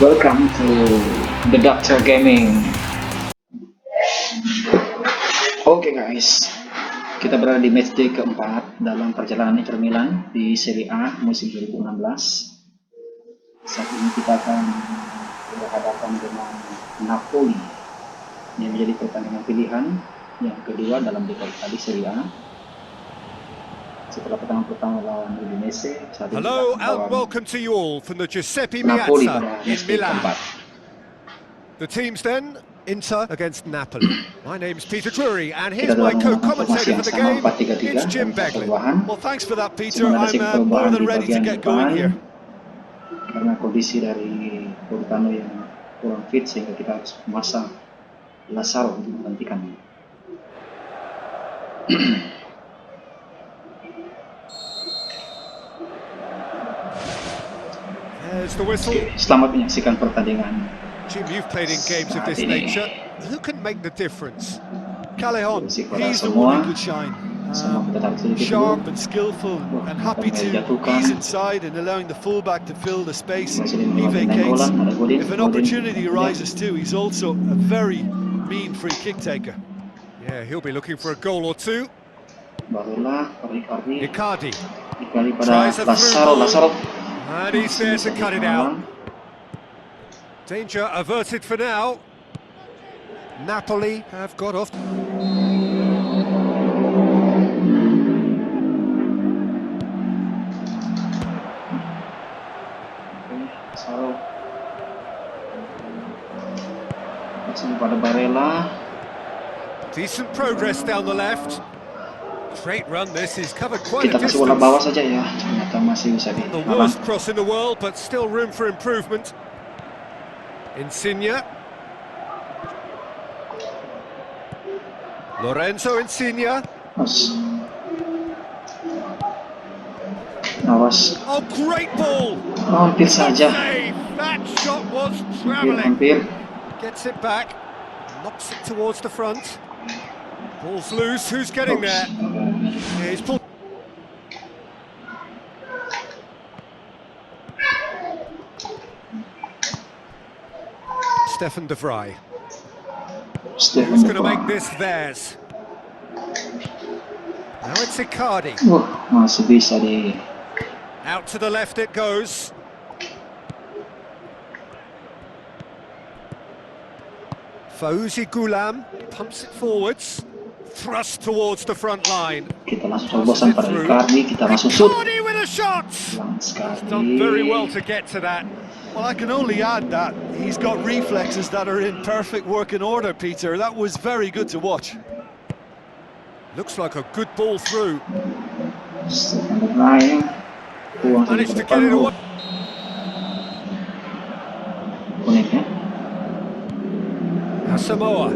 Welcome to the Doctor Gaming. Oke guys, kita berada di matchday keempat dalam perjalanan Intermilan di Serie A musim 2016. Saat ini kita akan berhadapan dengan Napoli yang menjadi pertandingan pilihan yang kedua dalam liga Italia Serie A. Setelah pertandingan pertama lawan Udinese, saat ini Hello and welcome to you all from the Giuseppe Napoli Meazza pada in matchday Milan. keempat. The teams then, Inter against Napoli. My name's Peter Drury and Kita here's my telah menggunakan co-commentator formasi for the yang sama game, 4-3-3 it's Jim dan satu Beckley. perubahan. Well, thanks for that, Peter. Sebenarnya I'm sedikit perubahan more di than ready to bagian get going depan here. karena kondisi dari Politano yang kurang fit sehingga kita harus memasang Lazaro untuk menggantikan. There's the whistle. Selamat menyaksikan pertandingan. Jim, you've played in games of this nature. Who can make the difference? Callejon, He's the one who could shine. Sharp and skillful and happy to ease inside and allowing the fullback to fill the space he vacates. If an opportunity arises too, he's also a very mean free kick taker. Yeah, he'll be looking for a goal or two. Barulah Icardi tries pada Lazaro. And he's there to cut it out. Danger averted for now. Napoli have got off. Lazaro masih pada Barella. Decent progress down the left. Great run this, he's covered quite Kita a kasih bola distance. bawah saja ya, ternyata masih bisa The dihalang. worst cross in the world, but still room for improvement. Insigne. Lorenzo Insigne. Awas. Oh, great ball! Hampir saja. Save. That shot was travelling. Hampir. Gets it back, knocks it towards the front. Ball's loose, who's getting there? Yeah, he's pulled. Stefan de Vrij. Who's going to make this theirs? Now it's Icardi. Masih bisa di. Out to the left it goes. Fauzi Goulam pumps it forwards. Thrust towards the front line. Kita langsung cobosan pada Icardi, kita langsung shoot. Icardi with a shot! He's done very well to get to that. Well, I can only add that he's got reflexes that are in perfect working order, Peter. That was very good to watch. Looks like a good ball through. Managed to get it away. Samoa.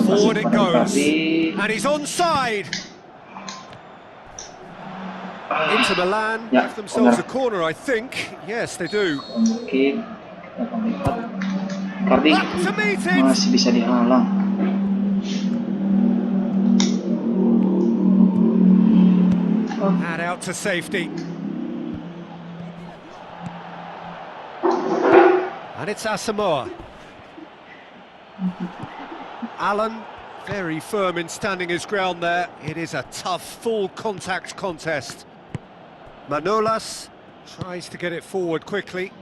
Forward it goes. And he's onside. Intermilan have themselves a corner, I think. Yes, they do. Icardi Up to meet it. masih bisa dihalang. And out to safety. And it's Asamoah. Allen, very firm in standing his ground there. It is a tough, full contact contest. Manolas tries to get it forward quickly.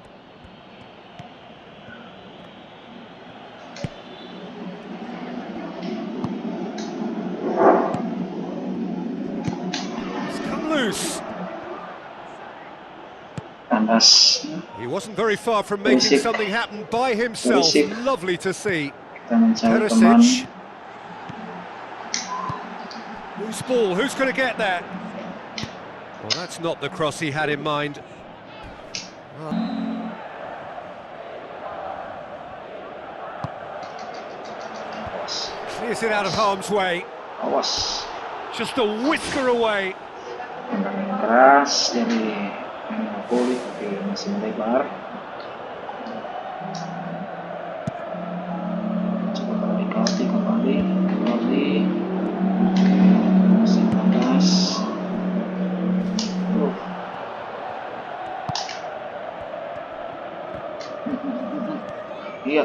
It's come loose. Kandas. He wasn't very far from making something happen by himself. Lovely to see. Perisic. Loose ball, who's going to get there? Well, that's not the cross he had in mind. Clears it out of harm's way. Awas. Just a whisker away. Keras dari Napoli tapi masih melebar. Coba pada Icardi kembali. Masih panas. Iya.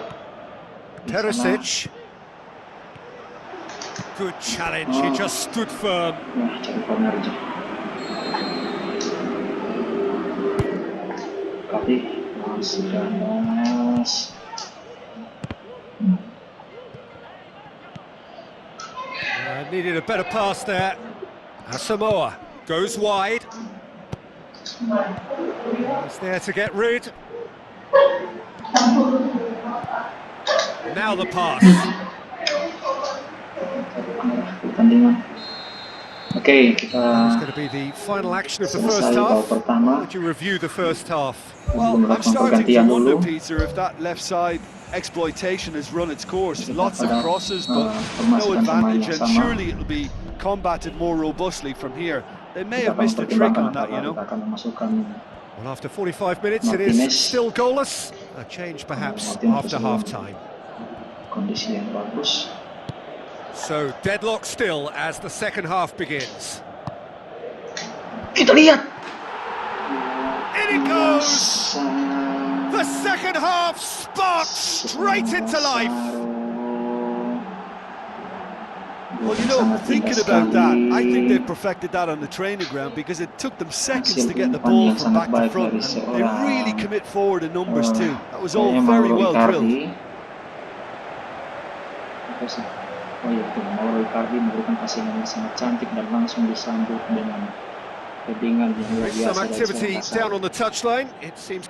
Perisic. Good challenge, he just stood firm. Nah, cari corner aja. Tapi masih ganas. Needed a better pass there. Samoa goes wide. He's there to get rid. Now the pass. Pertandingan. Oke, kita It's going to be the final action of the first selesai babak half. pertama. How would you review the first half? Well, Sebelum I'm melakukan starting to pergantian wonder, dulu. Peter, if that left side exploitation has run its course. Kita Lots of pada, crosses, but no formasikan pemain advantage, yang and sama. surely it'll be combated more robustly from here. They may Kita have akan missed a trick pertimbangkan on that, apakah you know. kita akan memasukkan Well, after 45 minutes, it is Martinez. still goalless. A change perhaps Martinez after dalam half-time. kondisi yang bagus. So, deadlock still as the second half begins. Kita lihat. In it goes! The second half sparks straight into life. Well, you know, thinking about that, I think they've perfected that on the training ground because it took them seconds to get the ball from back to front, and they really commit forward in numbers too. That was all very well drilled. Oh iya, betul. Mauro Icardi memberikan passing yang sangat cantik dan langsung disambut dengan headingan yang luar biasa Some dari activity seorang down on the touchline, it seems.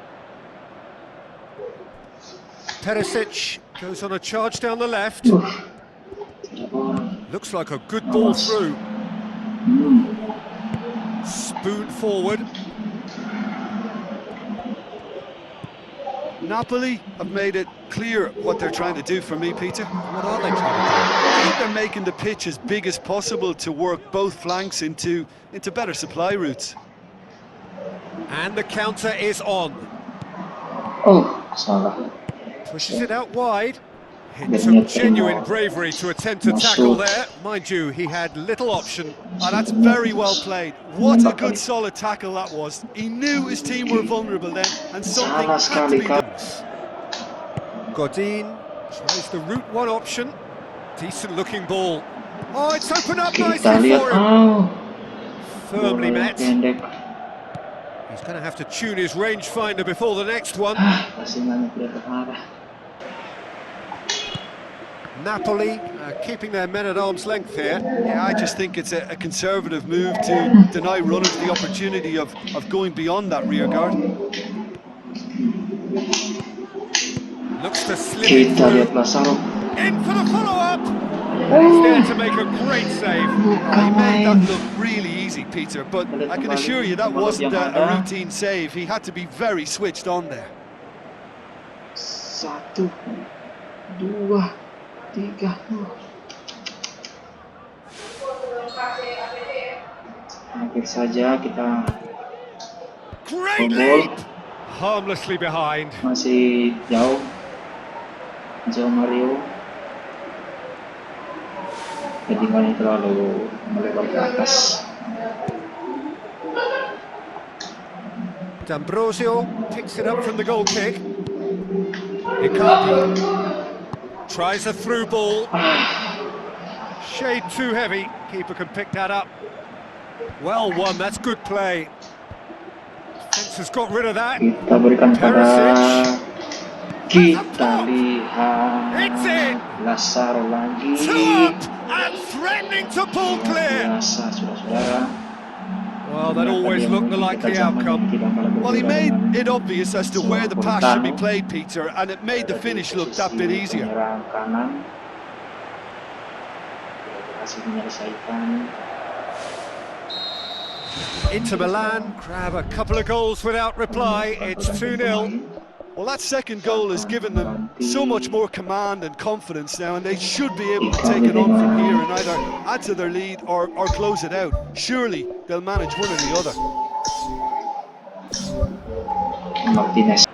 Perisic goes on a charge down the left. Looks like a good ball through. Spoon forward. Napoli have made it clear what they're trying to do for me, Peter. What are they trying to do? I think they're making the pitch as big as possible to work both flanks into better supply routes. And the counter is on. Oh, salah. Pushes it out wide. It took genuine bravery to attempt to tackle there. Mind you, he had little option. Oh, that's very well played. What a good solid tackle that was. He knew his team were vulnerable then, and something had to be done. Godin tries the route one option. Decent looking ball. Oh, it's opened up nicely for him. Firmly met. He's going to have to tune his rangefinder before the next one. Napoli keeping their men at arm's length here. Yeah, I just think it's a conservative move to deny runners the opportunity of going beyond that rear guard. Looks to slip it through. In for the follow-up. He's there to make a great save. He made that look really easy, Peter, but I can assure you that wasn't a routine save. He had to be very switched on there. 1, 2, 3. Hampir saja kita Great leap! Harmlessly behind. Masih jauh. Mario. Headingannya terlalu melebar ke atas. D'Ambrosio picks it up from the goal kick. Icardi tries a through ball. Shade too heavy. Keeper can pick that up. Well won, that's good play. Defense has got rid of that. Kita berikan pada kita It's in. lihat Lazaro lagi. 2 up and threatening to pull clear. Biasa, saudara-saudara. Well, that always looked the likely outcome. Well, he made it obvious as to where the pass should be played, Peter, and it made the finish look that bit easier. Kanan. Berhasil menyelesaikan. Intermilan grab a couple of goals without reply. It's 2-0. Well, that second goal has given them so much more command and confidence now, and they should be able to take it on from here and either add to their lead or close it out. Surely they'll manage one or the other. Martinez.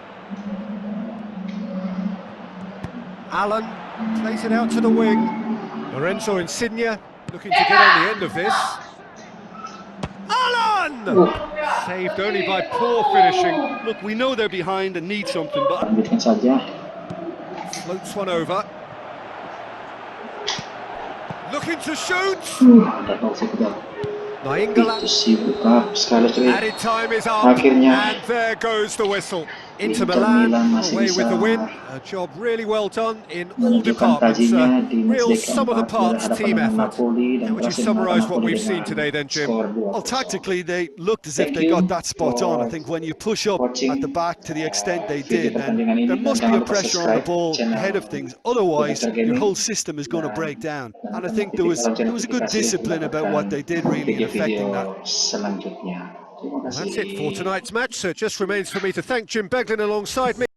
Allen plays it out to the wing. Lorenzo Insigne looking to get on the end of this. Allen! Saved only by poor finishing. Look, we know they're behind and need something, but Lanjutkan saja. Floats one over. Looking to shoot. Ada taufik dah. Nainggolan. Itu sih buka sekali lagi. Added time is up, Akhirnya and there goes the whistle. Intermilan Intermilan masih away bisa with the win. A job really well done in all menunjukkan departments. tajinya di Real matchday sum of the keempat parts berhadapan team dengan effort. Napoli dan How would you berhasil summarise mengalahkan what Napoli we've seen dengan today then, Jim? skor Well, 2-0. tactically, they looked as if Thank they you got that spot on. I for think when you push up watching at the back to the extent they video did, then pertandingan ini there dan must be jangan a lupa pressure on the subscribe ball channel ahead of things. Otherwise, Director your Gaming whole system is going to break down. And I think there was aktifkan lonceng a good notifikasi untuk discipline about mendapatkan what they did really in video-video affecting that. selanjutnya. Terima Well, kasih. that's it for tonight's match, so it just remains for me to thank Jim Beglin alongside me.